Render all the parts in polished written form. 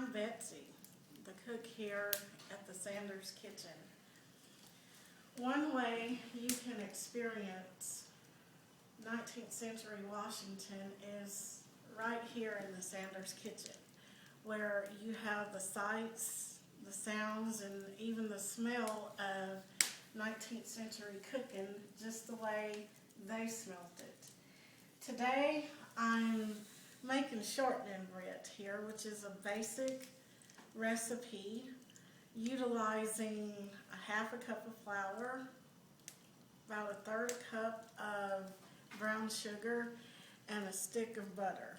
I'm Betsy, the cook here at the Sanders Kitchen. One way you can experience 19th century Washington is right here in the Sanders Kitchen, where you have the sights, the sounds, and even the smell of 19th century cooking just the way they smelt it. Today I'm making shortnin bread here, which is a basic recipe utilizing a half a cup of flour, about a third cup of brown sugar, and a stick of butter.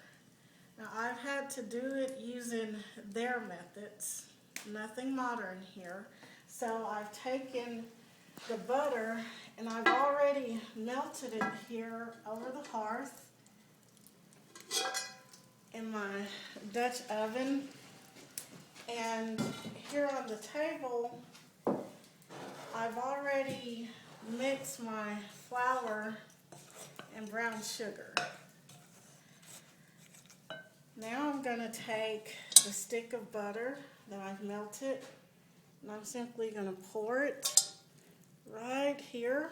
Now I've had to do it using their methods, nothing modern here. So I've taken the butter and I've already melted it here over the hearth in my Dutch oven, and here on the table I've already mixed my flour and brown sugar. Now I'm going to take the stick of butter that I've melted and I'm simply going to pour it right here.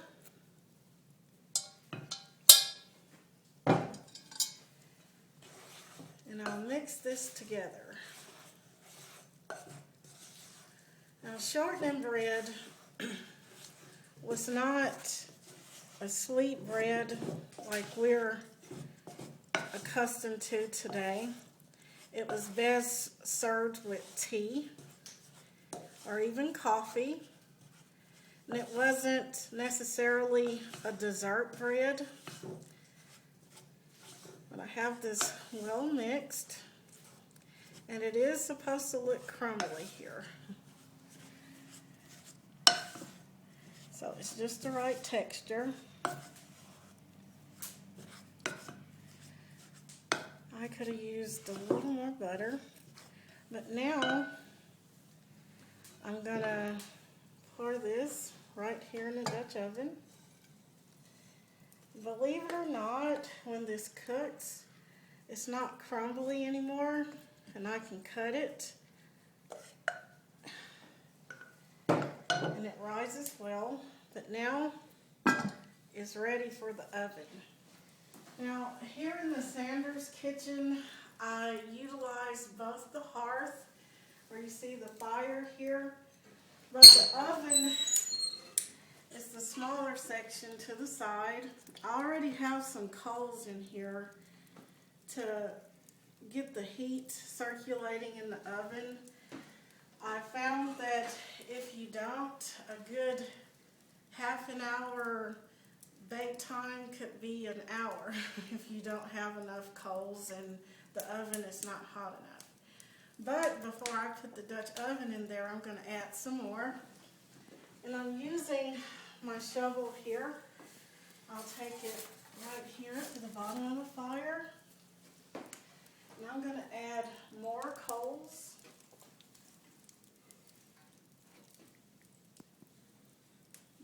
And I'll mix this together. Now, shortnin bread was not a sweet bread like we're accustomed to today. It was best served with tea or even coffee. And it wasn't necessarily a dessert bread. But I have this well mixed, and it is supposed to look crumbly here. So it's just the right texture. I could have used a little more butter, but now I'm gonna pour this right here in the Dutch oven. Believe it or not, when this cooks, it's not crumbly anymore, and I can cut it, and it rises well, but now it's ready for the oven. Now, here in the Sanders Kitchen, I utilize both the hearth, where you see the fire here, but the oven is the smaller section to the side. I already have some coals in here to get the heat circulating in the oven. I found that if you don't, a good half an hour bake time could be an hour if you don't have enough coals and the oven is not hot enough. But before I put the Dutch oven in there, I'm going to add some more. And I'm using my shovel here. I'll take it right here to the bottom of the fire. And I'm going to add more coals.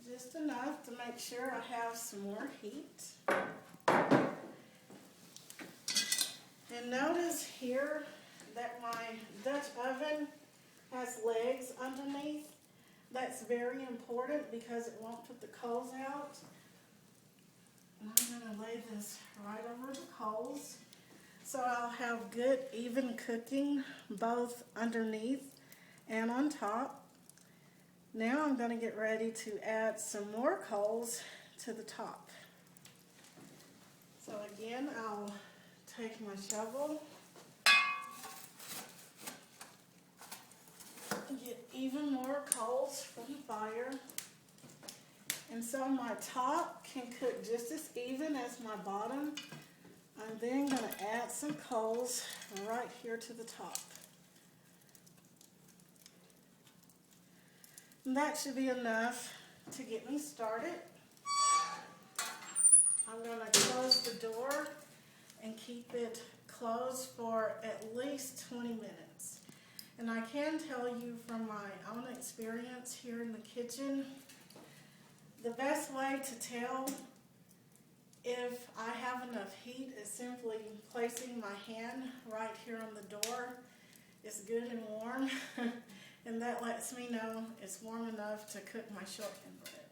Just enough to make sure I have some more heat. And notice here that my Dutch oven has legs underneath. That's very important because it won't put the coals out. And I'm going to lay this right over the coals so I'll have good even cooking both underneath and on top. Now I'm going to get ready to add some more coals to the top. So again, I'll take my shovel, get even more coals from the fire, and so my top can cook just as even as my bottom. I'm then going to add some coals right here to the top. And that should be enough to get me started. I'm going to close the door and keep it closed for at least 20 minutes. And I can tell you from my own experience here in the kitchen, the best way to tell if I have enough heat is simply placing my hand right here on the door. is good and warm, and that lets me know it's warm enough to cook my shortnin bread.